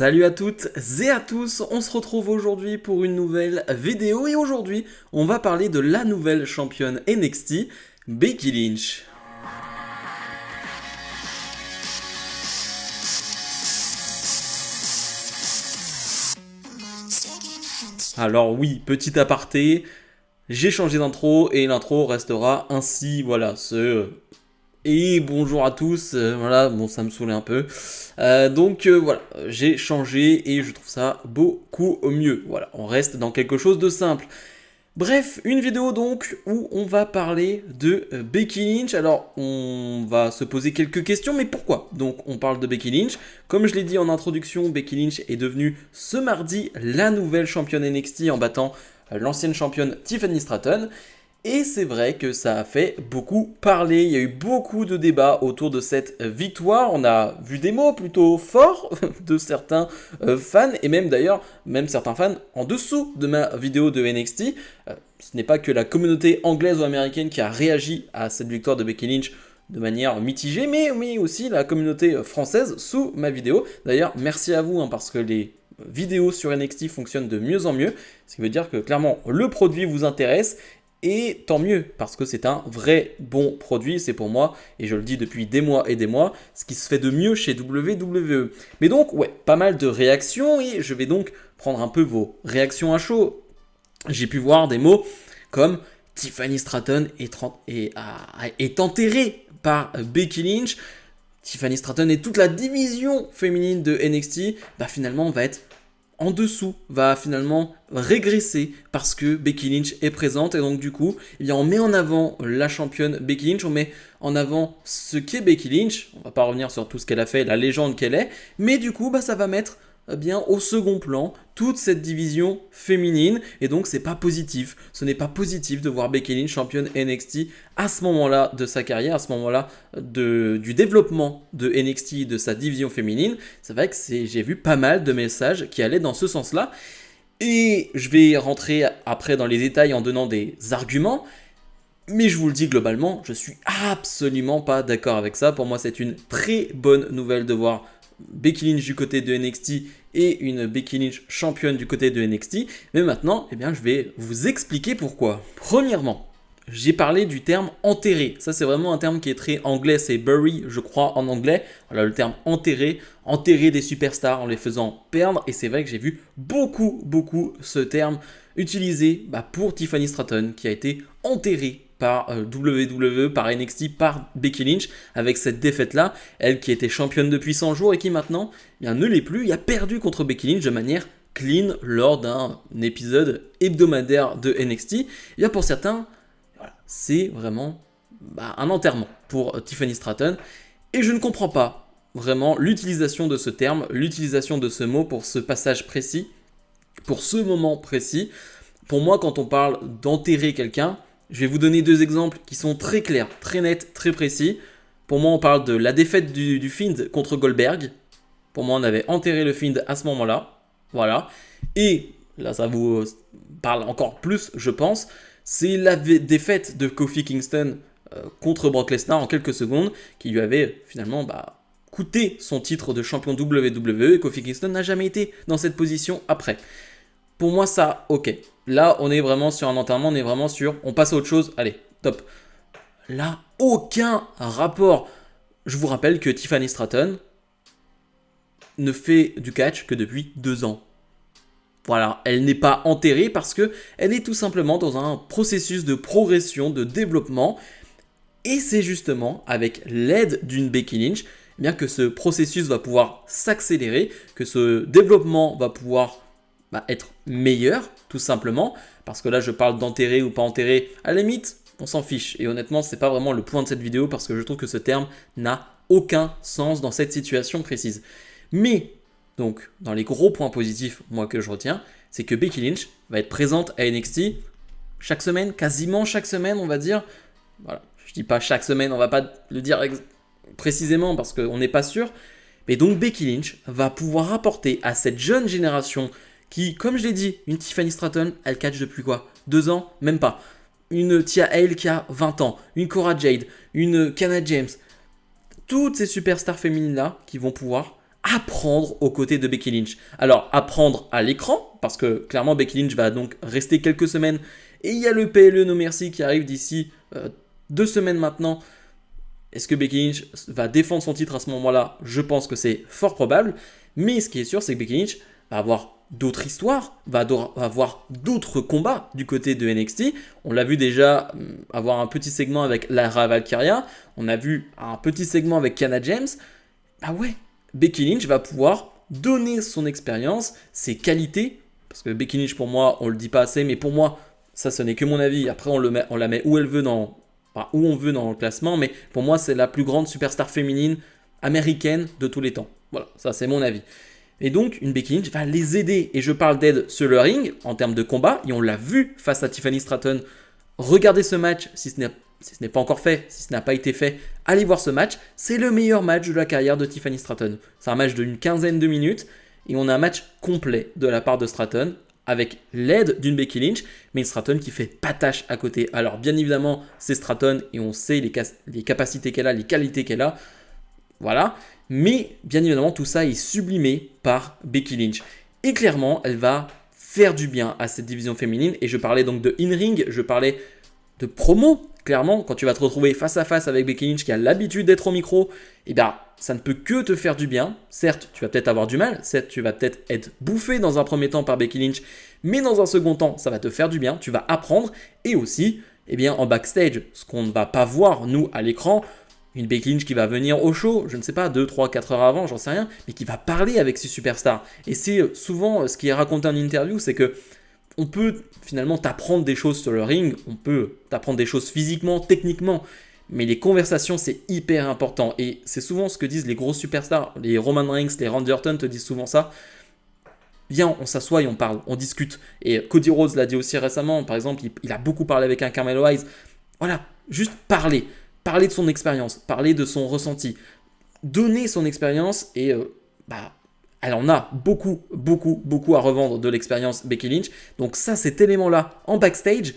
Salut à toutes et à tous, on se retrouve aujourd'hui pour une nouvelle vidéo et aujourd'hui on va parler de la nouvelle championne NXT, Becky Lynch. Alors oui, petit aparté, j'ai changé d'intro et l'intro restera ainsi, voilà, Et bonjour à tous, voilà, bon ça me saoulait un peu. Voilà, j'ai changé et je trouve ça beaucoup mieux. Voilà, on reste dans quelque chose de simple. Bref, une vidéo donc où on va parler de Becky Lynch. Alors, on va se poser quelques questions, mais pourquoi? Donc, on parle de Becky Lynch. Comme je l'ai dit en introduction, Becky Lynch est devenue ce mardi la nouvelle championne NXT en battant l'ancienne championne Tiffany Stratton. Et c'est vrai que ça a fait beaucoup parler, il y a eu beaucoup de débats autour de cette victoire, on a vu des mots plutôt forts de certains fans, et même d'ailleurs, même certains fans en dessous de ma vidéo de NXT. Ce n'est pas que la communauté anglaise ou américaine qui a réagi à cette victoire de Becky Lynch de manière mitigée, mais aussi la communauté française sous ma vidéo. D'ailleurs, merci à vous, parce que les vidéos sur NXT fonctionnent de mieux en mieux, ce qui veut dire que clairement le produit vous intéresse. Et tant mieux, parce que c'est un vrai bon produit, c'est pour moi, et je le dis depuis des mois et des mois, ce qui se fait de mieux chez WWE. Mais donc, ouais, pas mal de réactions, et je vais donc prendre un peu vos réactions à chaud. J'ai pu voir des mots comme Tiffany Stratton est enterrée par Becky Lynch. Tiffany Stratton et toute la division féminine de NXT, finalement, va être en dessous, va finalement régresser parce que Becky Lynch est présente et donc du coup, on met en avant la championne Becky Lynch, on met en avant ce qu'est Becky Lynch, on va pas revenir sur tout ce qu'elle a fait, la légende qu'elle est, mais du coup, ça va mettre au second plan toute cette division féminine et donc c'est pas positif. Ce n'est pas positif de voir Becky Lynch championne NXT à ce moment-là de sa carrière, à ce moment-là du développement de NXT, de sa division féminine. C'est vrai que j'ai vu pas mal de messages qui allaient dans ce sens-là et je vais rentrer après dans les détails en donnant des arguments. Mais je vous le dis globalement, je suis absolument pas d'accord avec ça. Pour moi, c'est une très bonne nouvelle de voir Becky Lynch du côté de NXT et une Becky Lynch championne du côté de NXT. Mais maintenant, je vais vous expliquer pourquoi. Premièrement, j'ai parlé du terme enterré. Ça, c'est vraiment un terme qui est très anglais. C'est bury, je crois, en anglais. Voilà, le terme enterré. Enterrer des superstars en les faisant perdre. Et c'est vrai que j'ai vu beaucoup ce terme utilisé pour Tiffany Stratton, qui a été enterrée par WWE, par NXT, par Becky Lynch, avec cette défaite-là, elle qui était championne depuis 100 jours et qui maintenant ne l'est plus, a perdu contre Becky Lynch de manière clean lors d'un épisode hebdomadaire de NXT. Et pour certains, voilà, c'est vraiment un enterrement pour Tiffany Stratton. Et je ne comprends pas vraiment l'utilisation de ce terme, l'utilisation de ce mot pour ce passage précis, pour ce moment précis. Pour moi, quand on parle d'enterrer quelqu'un, je vais vous donner deux exemples qui sont très clairs, très nets, très précis. Pour moi, on parle de la défaite du Fiend contre Goldberg. Pour moi, on avait enterré le Fiend à ce moment-là. Voilà. Et là, ça vous parle encore plus, je pense. C'est la défaite de Kofi Kingston contre Brock Lesnar en quelques secondes, qui lui avait finalement coûté son titre de champion WWE. Et Kofi Kingston n'a jamais été dans cette position après. Pour moi, ça, ok. Là, on est vraiment sur un enterrement, on est vraiment sur... On passe à autre chose, allez, top. Là, aucun rapport. Je vous rappelle que Tiffany Stratton ne fait du catch que depuis 2 ans. Voilà, elle n'est pas enterrée parce qu'elle est tout simplement dans un processus de progression, de développement. Et c'est justement avec l'aide d'une Becky Lynch que ce processus va pouvoir s'accélérer, que ce développement va pouvoir être meilleur, tout simplement, parce que là je parle d'enterrer ou pas enterrer, à la limite, on s'en fiche, et honnêtement c'est pas vraiment le point de cette vidéo, parce que je trouve que ce terme n'a aucun sens dans cette situation précise. Mais, donc, dans les gros points positifs, moi que je retiens, c'est que Becky Lynch va être présente à NXT chaque semaine, quasiment chaque semaine, on va dire. Voilà, je dis pas chaque semaine, on va pas le dire précisément, parce qu'on n'est pas sûr, mais donc Becky Lynch va pouvoir apporter à cette jeune génération qui, comme je l'ai dit, une Tiffany Stratton, elle catch depuis quoi 2 ans Même pas. Une Tia Hale qui a 20 ans, une Cora Jade, une Kiana James. Toutes ces superstars féminines-là qui vont pouvoir apprendre aux côtés de Becky Lynch. Alors, apprendre à l'écran, parce que clairement, Becky Lynch va donc rester quelques semaines. Et il y a le PLE No Mercy qui arrive d'ici 2 semaines maintenant. Est-ce que Becky Lynch va défendre son titre à ce moment-là? Je pense que c'est fort probable. Mais ce qui est sûr, c'est que Becky Lynch va avoir d'autres histoires, va avoir d'autres combats du côté de NXT. On l'a vu déjà avoir un petit segment avec Lara Valkyria. On a vu un petit segment avec Kiana James. Ah ouais, Becky Lynch va pouvoir donner son expérience, ses qualités. Parce que Becky Lynch, pour moi, on le dit pas assez, mais pour moi, ça, ce n'est que mon avis. Après, on la met où elle veut où on veut dans le classement. Mais pour moi, c'est la plus grande superstar féminine américaine de tous les temps. Voilà, ça, c'est mon avis. Et donc, une Becky Lynch va les aider. Et je parle d'aide sur le ring, en termes de combat. Et on l'a vu face à Tiffany Stratton. Regardez ce match, si ce n'est pas encore fait, si ce n'a pas été fait, allez voir ce match. C'est le meilleur match de la carrière de Tiffany Stratton. C'est un match d'une quinzaine de minutes. Et on a un match complet de la part de Stratton, avec l'aide d'une Becky Lynch, mais une Stratton qui fait pas tâche à côté. Alors, bien évidemment, c'est Stratton, et on sait les capacités qu'elle a, les qualités qu'elle a. Voilà. Mais bien évidemment, tout ça est sublimé par Becky Lynch. Et clairement, elle va faire du bien à cette division féminine. Et je parlais donc de in-ring, je parlais de promo. Clairement, quand tu vas te retrouver face à face avec Becky Lynch qui a l'habitude d'être au micro, eh bien, ça ne peut que te faire du bien. Certes, tu vas peut-être avoir du mal. Certes, tu vas peut-être être bouffé dans un premier temps par Becky Lynch. Mais dans un second temps, ça va te faire du bien. Tu vas apprendre. Et aussi, eh bien, en backstage, ce qu'on ne va pas voir, nous, à l'écran, une Becky Lynch qui va venir au show, je ne sais pas, 2, 3, 4 heures avant, j'en sais rien, mais qui va parler avec ses superstars. Et c'est souvent ce qui est raconté en interview, c'est que on peut finalement t'apprendre des choses sur le ring, on peut t'apprendre des choses physiquement, techniquement, mais les conversations, c'est hyper important. Et c'est souvent ce que disent les gros superstars, les Roman Reigns, les Randy Orton te disent souvent ça. Viens, on s'assoit et on parle, on discute. Et Cody Rhodes l'a dit aussi récemment, par exemple, il a beaucoup parlé avec un Carmelo Hayes. Voilà, juste parler. Parler de son expérience, parler de son ressenti, donner son expérience et elle en a beaucoup à revendre de l'expérience Becky Lynch. Donc ça, cet élément-là en backstage,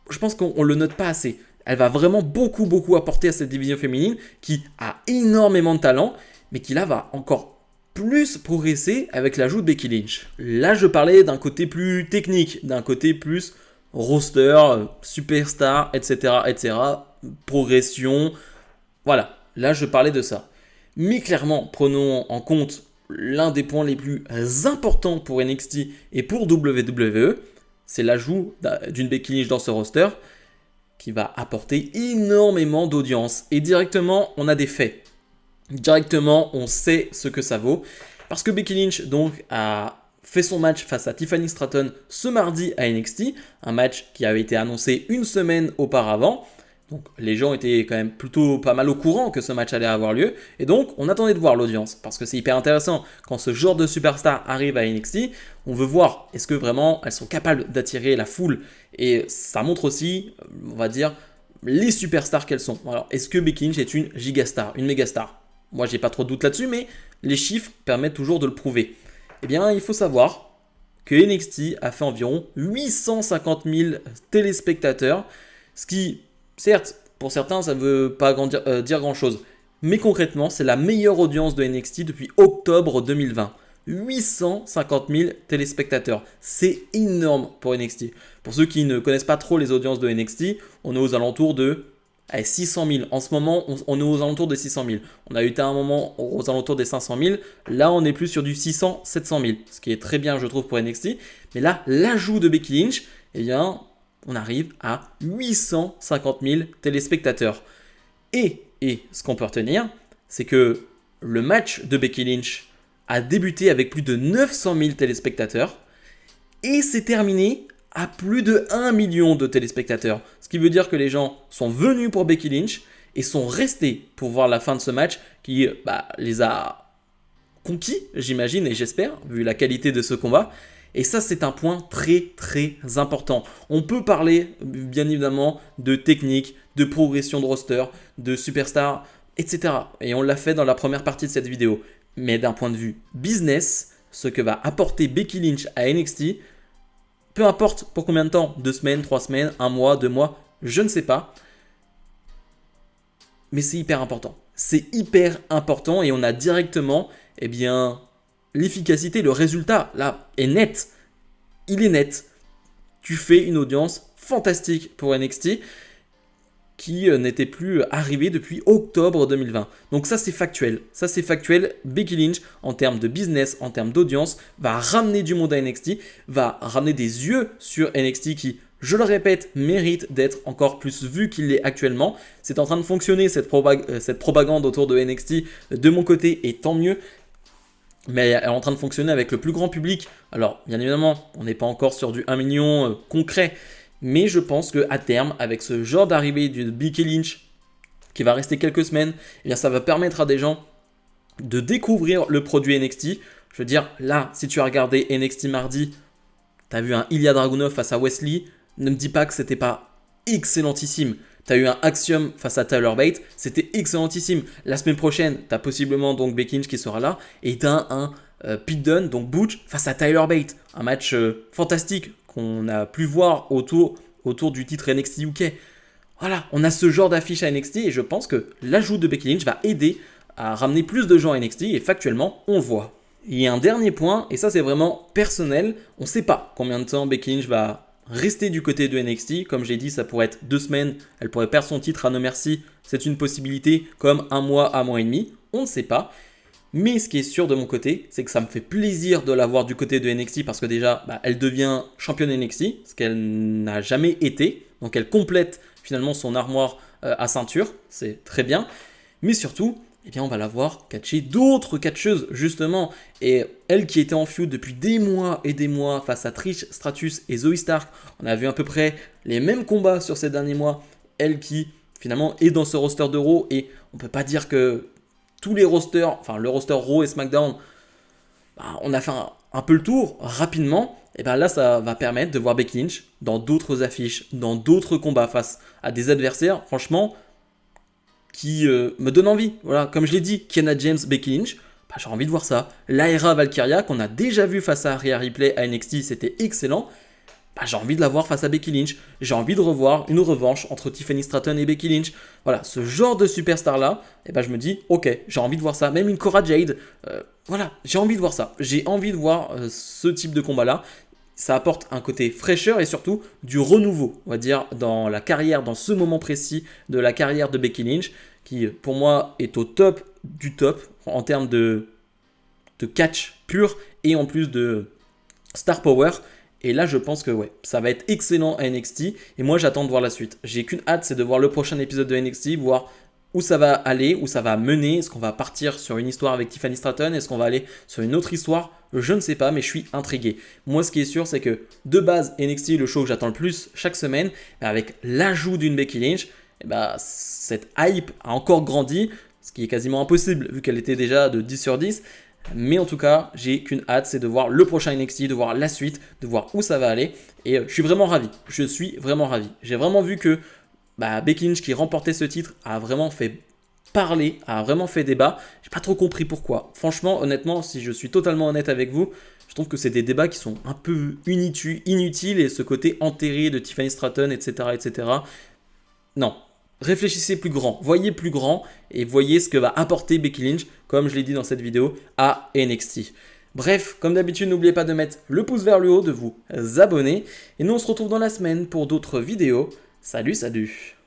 je pense qu'on ne le note pas assez. Elle va vraiment beaucoup apporter à cette division féminine qui a énormément de talent, mais qui là va encore plus progresser avec l'ajout de Becky Lynch. Là, je parlais d'un côté plus technique, d'un côté plus roster, superstar, etc. Progression. Voilà, là je parlais de ça. Mais clairement, prenons en compte l'un des points les plus importants pour NXT et pour WWE, c'est l'ajout d'une Becky Lynch dans ce roster qui va apporter énormément d'audience. Et directement, on a des faits. Directement, on sait ce que ça vaut. Parce que Becky Lynch, donc, a fait son match face à Tiffany Stratton ce mardi à NXT, un match qui avait été annoncé une semaine auparavant. Donc les gens étaient quand même plutôt pas mal au courant que ce match allait avoir lieu. Et donc on attendait de voir l'audience. Parce que c'est hyper intéressant. Quand ce genre de superstar arrive à NXT, on veut voir est-ce que vraiment elles sont capables d'attirer la foule. Et ça montre aussi, on va dire, les superstars qu'elles sont. Alors est-ce que Becky Lynch est une gigastar, une mégastar? Moi j'ai pas trop de doute là-dessus, mais les chiffres permettent toujours de le prouver. Eh bien il faut savoir que NXT a fait environ 850 000 téléspectateurs. Ce qui... certes, pour certains, ça ne veut pas dire grand-chose. Mais concrètement, c'est la meilleure audience de NXT depuis octobre 2020. 850 000 téléspectateurs. C'est énorme pour NXT. Pour ceux qui ne connaissent pas trop les audiences de NXT, on est aux alentours de 600 000. En ce moment, on est aux alentours de 600 000. On a eu à un moment aux alentours des 500 000. Là, on est plus sur du 600, 700 000. Ce qui est très bien, je trouve, pour NXT. Mais là, l'ajout de Becky Lynch, eh bien... on arrive à 850 000 téléspectateurs. Et ce qu'on peut retenir, c'est que le match de Becky Lynch a débuté avec plus de 900 000 téléspectateurs et s'est terminé à plus de 1 million de téléspectateurs. Ce qui veut dire que les gens sont venus pour Becky Lynch et sont restés pour voir la fin de ce match qui les a conquis, j'imagine et j'espère, vu la qualité de ce combat. Et ça, c'est un point très important. On peut parler, bien évidemment, de technique, de progression de roster, de superstar, etc. Et on l'a fait dans la première partie de cette vidéo. Mais d'un point de vue business, ce que va apporter Becky Lynch à NXT, peu importe pour combien de temps, 2 semaines, 3 semaines, 1 mois, 2 mois, je ne sais pas. Mais c'est hyper important. c'est hyper important et on a directement, eh bien, l'efficacité, le résultat, là, est net. Il est net. Tu fais une audience fantastique pour NXT qui n'était plus arrivé depuis octobre 2020. Donc ça c'est factuel. Ça c'est factuel. Becky Lynch, en termes de business, en termes d'audience, va ramener du monde à NXT, va ramener des yeux sur NXT qui, je le répète, mérite d'être encore plus vu qu'il l'est actuellement. C'est en train de fonctionner cette propagande autour de NXT de mon côté et tant mieux. Mais elle est en train de fonctionner avec le plus grand public. Alors, bien évidemment, on n'est pas encore sur du 1 million concret. Mais je pense qu'à terme, avec ce genre d'arrivée de Becky Lynch, qui va rester quelques semaines, eh bien, ça va permettre à des gens de découvrir le produit NXT. Je veux dire, là, si tu as regardé NXT mardi, tu as vu un Ilya Dragunov face à Wesley, ne me dis pas que c'était pas excellentissime. Tu as eu un Axiom face à Tyler Bate, c'était excellentissime. La semaine prochaine, tu as possiblement donc Becky Lynch qui sera là, et tu as un Pete Dunne, donc Butch, face à Tyler Bate. Un match fantastique qu'on a pu voir autour du titre NXT UK. Voilà, on a ce genre d'affiche à NXT, et je pense que l'ajout de Becky Lynch va aider à ramener plus de gens à NXT, et factuellement, on le voit. Il y a un dernier point, et ça c'est vraiment personnel, on ne sait pas combien de temps Becky Lynch va rester du côté de NXT. Comme j'ai dit, ça pourrait être 2 semaines, elle pourrait perdre son titre à No Mercy, c'est une possibilité, comme 1 mois, 1 mois et demi, on ne sait pas. Mais ce qui est sûr de mon côté, c'est que ça me fait plaisir de la voir du côté de NXT parce que déjà, elle devient championne NXT, ce qu'elle n'a jamais été. Donc elle complète finalement son armoire à ceinture, c'est très bien. Mais surtout, eh bien, on va la voir catcher d'autres catcheuses, justement. Et elle qui était en feud depuis des mois et des mois face à Trish Stratus et Zoe Stark, on a vu à peu près les mêmes combats sur ces derniers mois. Elle qui, finalement, est dans ce roster de Raw. Et on ne peut pas dire que tous les rosters, enfin le roster Raw et SmackDown, on a fait un peu le tour rapidement. Et bien là, ça va permettre de voir Becky Lynch dans d'autres affiches, dans d'autres combats face à des adversaires, franchement, qui me donne envie. Voilà, comme je l'ai dit, Kiana James, Becky Lynch, j'ai envie de voir ça. Lyra Valkyria, qu'on a déjà vu face à Rhea Ripley à NXT, c'était excellent. J'ai envie de la voir face à Becky Lynch. J'ai envie de revoir une revanche entre Tiffany Stratton et Becky Lynch. Voilà, ce genre de superstar-là, je me dis, ok, j'ai envie de voir ça. Même une Cora Jade, voilà, j'ai envie de voir ça. J'ai envie de voir ce type de combat-là. Ça apporte un côté fraîcheur et surtout du renouveau, on va dire, dans la carrière, dans ce moment précis de la carrière de Becky Lynch, qui pour moi est au top du top en termes de catch pur et en plus de star power. Et là, je pense que ouais, ça va être excellent à NXT. Et moi, j'attends de voir la suite. J'ai qu'une hâte, c'est de voir le prochain épisode de NXT, voir où ça va aller, où ça va mener. Est-ce qu'on va partir sur une histoire avec Tiffany Stratton? Est-ce qu'on va aller sur une autre histoire? Je ne sais pas, mais je suis intrigué. Moi, ce qui est sûr, c'est que de base, NXT, le show que j'attends le plus chaque semaine, avec l'ajout d'une Becky Lynch, cette hype a encore grandi, ce qui est quasiment impossible vu qu'elle était déjà de 10 sur 10. Mais en tout cas, j'ai qu'une hâte, c'est de voir le prochain NXT, de voir la suite, de voir où ça va aller. Et je suis vraiment ravi. Je suis vraiment ravi. J'ai vraiment vu que Becky Lynch qui remportait ce titre a vraiment fait parler, a vraiment fait débat. J'ai pas trop compris pourquoi. Franchement, honnêtement, si je suis totalement honnête avec vous, je trouve que c'est des débats qui sont un peu inutiles et ce côté enterré de Tiffany Stratton, etc. Non. Réfléchissez plus grand, voyez plus grand et voyez ce que va apporter Becky Lynch, comme je l'ai dit dans cette vidéo, à NXT. Bref, comme d'habitude, n'oubliez pas de mettre le pouce vers le haut, de vous abonner. Et nous, on se retrouve dans la semaine pour d'autres vidéos. Salut, salut!